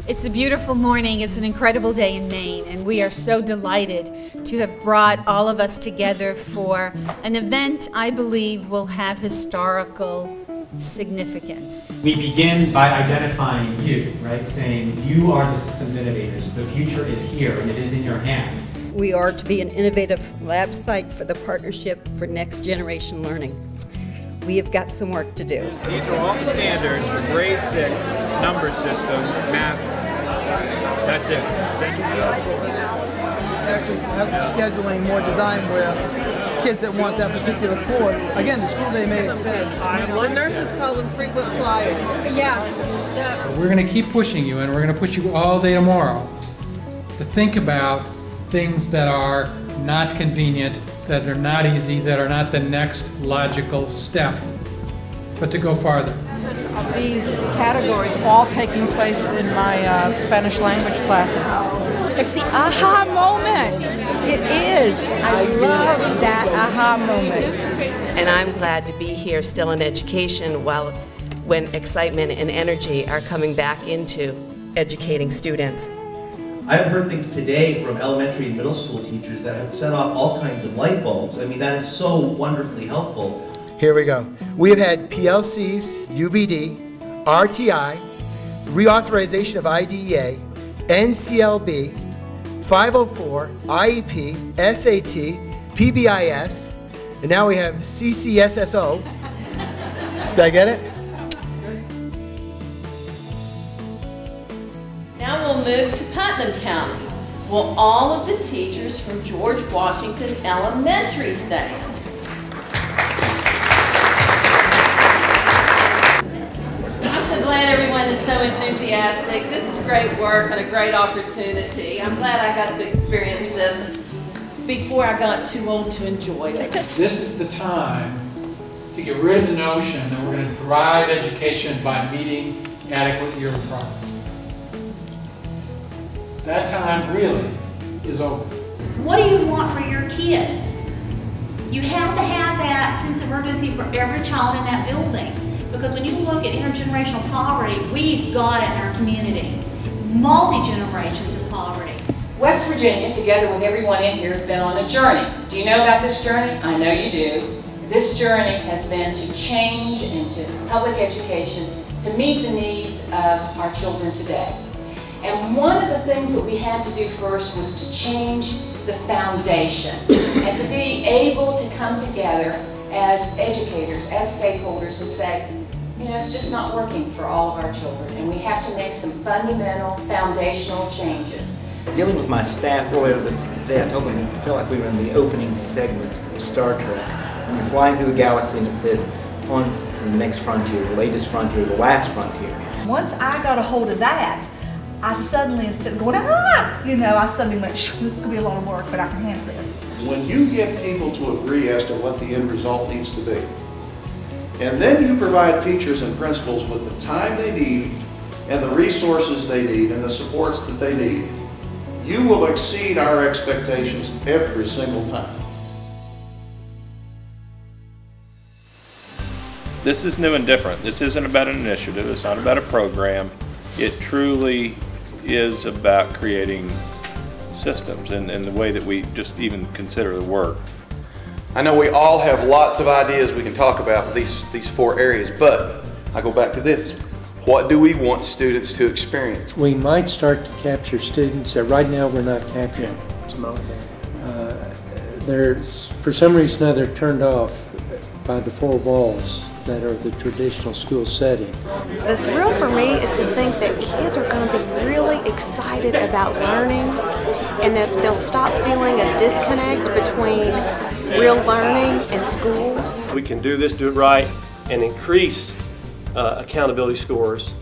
It's a beautiful morning. It's an incredible day in Maine, and we are so delighted to have brought all of us together for an event I believe will have historical significance. We begin by identifying you, right? Saying you are the systems innovators. The future is here and it is in your hands. We are to be an innovative lab site for the Partnership for Next Generation Learning. We have got some work to do. These are all the standards for grade 6, number system, math. That's it. Actually have scheduling more design where kids that want that particular course, again, the school day may extend. Well, nurses call them frequent flyers. Yeah. We're going to keep pushing you, and we're going to push you all day tomorrow to think about things that are not convenient, that are not easy, that are not the next logical step, but to go farther. These categories all taking place in my Spanish language classes. It's the aha moment. It is. I love that aha moment. And I'm glad to be here still in education when excitement and energy are coming back into educating students. I've heard things today from elementary and middle school teachers that have set off all kinds of light bulbs. I mean, that is so wonderfully helpful. Here we go. We have had PLCs, UBD, RTI, reauthorization of IDEA, NCLB, 504, IEP, SAT, PBIS, and now we have CCSSO. Did I get it? Now we'll move to Putnam County. Will all of the teachers from George Washington Elementary stand? I'm so glad everyone is so enthusiastic. This is great work and a great opportunity. I'm glad I got to experience this before I got too old to enjoy it. This is the time to get rid of the notion that we're going to drive education by meeting adequate year requirements. That time really is over. What do you want for your kids? You have to have that sense of urgency for every child in that building. Because when you look at intergenerational poverty, we've got it in our community. Multi-generations of poverty. West Virginia, together with everyone in here, has been on a journey. Do you know about this journey? I know you do. This journey has been to change into public education to meet the needs of our children today. And one of the things that we had to do first was to change the foundation and to be able to come together as educators, as stakeholders, and say, you know, it's just not working for all of our children, and we have to make some fundamental, foundational changes. Dealing with my staff earlier today, I told them I felt like we were in the opening segment of Star Trek. We're flying through the galaxy and it says, on to the next frontier, the latest frontier, the last frontier. Once I got a hold of that, I suddenly, instead of going, you know, I suddenly went, this is going to be a lot of work, but I can handle this. When you get people to agree as to what the end result needs to be, and then you provide teachers and principals with the time they need and the resources they need and the supports that they need, you will exceed our expectations every single time. This is new and different. This isn't about an initiative. It's not about a program. It truly is about creating systems and the way that we just even consider the work. I know we all have lots of ideas we can talk about these 4 areas, but I go back to this. What do we want students to experience? We might start to capture students that right now we're not capturing. For some reason or other, turned off by the 4 walls that are the traditional school setting. The thrill for me is to think that kids are going to be really excited about learning and that they'll stop feeling a disconnect between real learning and school. We can do this, do it right, and increase accountability scores,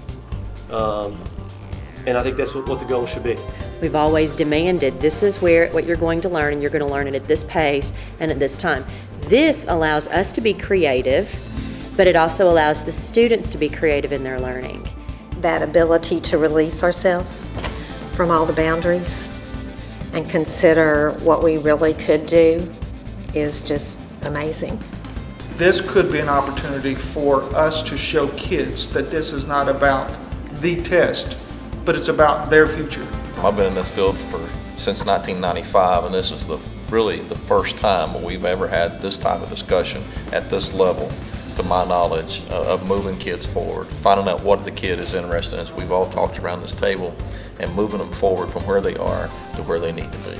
and I think that's what the goal should be. We've always demanded this is what you're going to learn, and you're going to learn it at this pace and at this time. This allows us to be creative, but it also allows the students to be creative in their learning. That ability to release ourselves from all the boundaries and consider what we really could do is just amazing. this could be an opportunity for us to show kids that this is not about the test, but it's about their future. I've been in this field since 1995, and this is really the first time we've ever had this type of discussion at this level, to my knowledge, of moving kids forward, finding out what the kid is interested in, as we've all talked around this table, and moving them forward from where they are to where they need to be.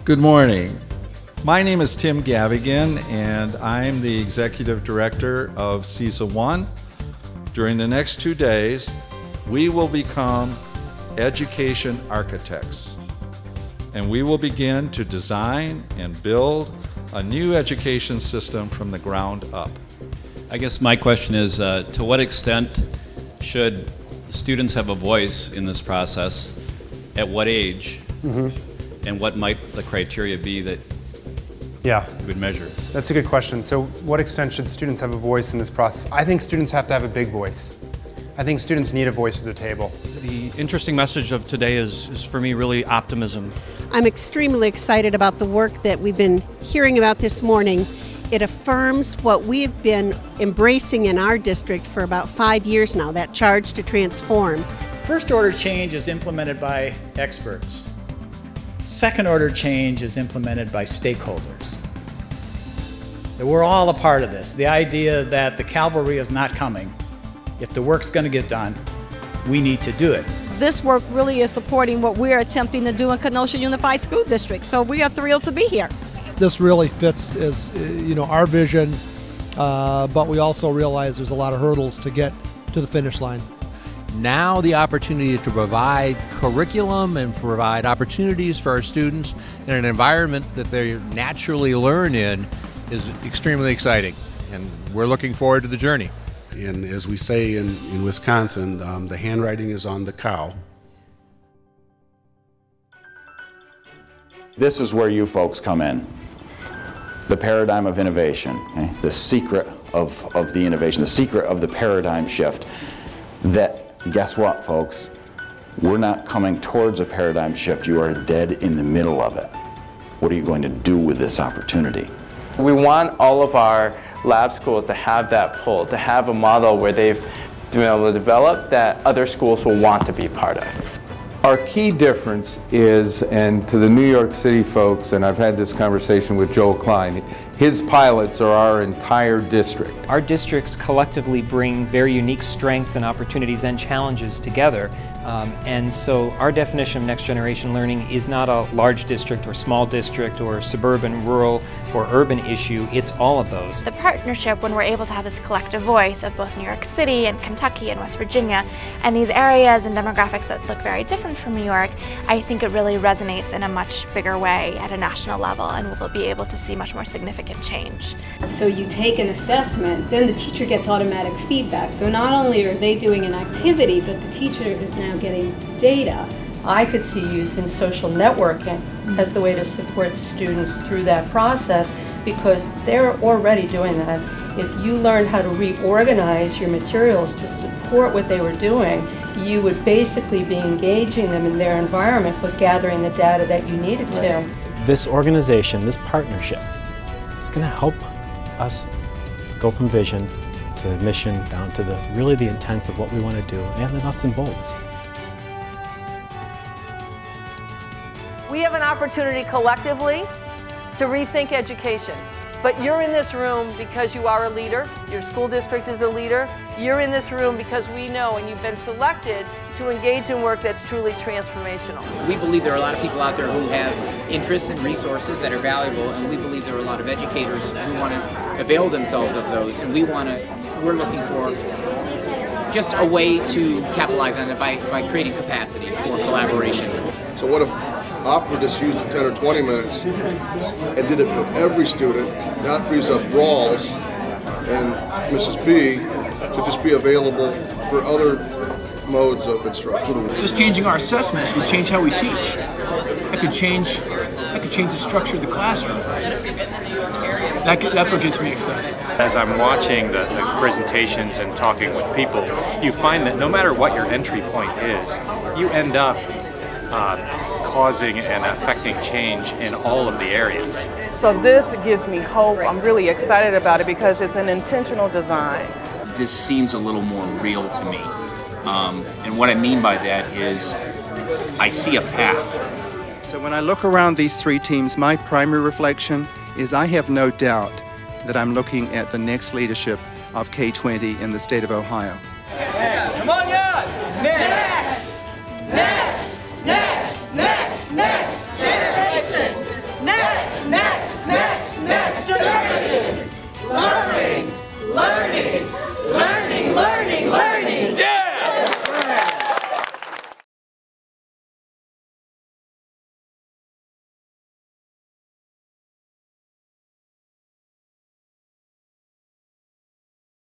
Good morning. My name is Tim Gavigan, and I'm the Executive Director of CISA 1. During the next 2 days, we will become education architects, and we will begin to design and build a new education system from the ground up. I guess my question is, to what extent should students have a voice in this process? At what age? And what might the criteria be that you would measure? That's a good question. So what extent should students have a voice in this process? I think students have to have a big voice. I think students need a voice at the table. The interesting message of today is for me really optimism. I'm extremely excited about the work that we've been hearing about this morning. It affirms what we've been embracing in our district for about 5 years now, that charge to transform. First order change is implemented by experts. Second order change is implemented by stakeholders. That we're all a part of this. The idea that the cavalry is not coming. If the work's going to get done, we need to do it. This work really is supporting what we're attempting to do in Kenosha Unified School District, so we are thrilled to be here. This really fits as our vision, but we also realize there's a lot of hurdles to get to the finish line. Now the opportunity to provide curriculum and provide opportunities for our students in an environment that they naturally learn in is extremely exciting, and we're looking forward to the journey. And as we say in Wisconsin, the handwriting is on the cow. This is where you folks come in. The paradigm of innovation, okay? The secret of the innovation, the secret of the paradigm shift. That, guess what, folks? We're not coming towards a paradigm shift. You are dead in the middle of it. What are you going to do with this opportunity? We want all of our lab schools to have that pull, to have a model where they've been able to develop that other schools will want to be part of. Our key difference is, and to the New York City folks, and I've had this conversation with Joel Klein, his pilots are our entire district. Our districts collectively bring very unique strengths and opportunities and challenges together. And so our definition of next generation learning is not a large district or small district or suburban, rural, or urban issue. It's all of those. The partnership, when we're able to have this collective voice of both New York City and Kentucky and West Virginia, and these areas and demographics that look very different from New York, I think it really resonates in a much bigger way at a national level, and we'll be able to see much more significant change. So you take an assessment, then the teacher gets automatic feedback. So not only are they doing an activity, but the teacher is now getting data. I could see use in social networking as the way to support students through that process, because they're already doing that. If you learned how to reorganize your materials to support what they were doing, you would basically be engaging them in their environment, but gathering the data that you needed to. This organization, this partnership, is going to help us go from vision to mission down to really the intents of what we want to do and the nuts and bolts. We have an opportunity collectively to rethink education. But you're in this room because you are a leader, your school district is a leader, you're in this room because we know and you've been selected to engage in work that's truly transformational. We believe there are a lot of people out there who have interests and resources that are valuable, and we believe there are a lot of educators who want to avail themselves of those, and we're looking for just a way to capitalize on it by creating capacity for collaboration. So what if Offered this used in 10 or 20 minutes and did it for every student, not freeze up Rawls and Mrs. B to just be available for other modes of instruction. Just changing our assessments would change how we teach. That could change the structure of the classroom. That's what gets me excited. As I'm watching the presentations and talking with people, you find that no matter what your entry point is, you end up causing and affecting change in all of the areas. So this gives me hope. I'm really excited about it because it's an intentional design. This seems a little more real to me. And what I mean by that is I see a path. So when I look around these three teams, my primary reflection is I have no doubt that I'm looking at the next leadership of K-20 in the state of Ohio. Come on, yeah!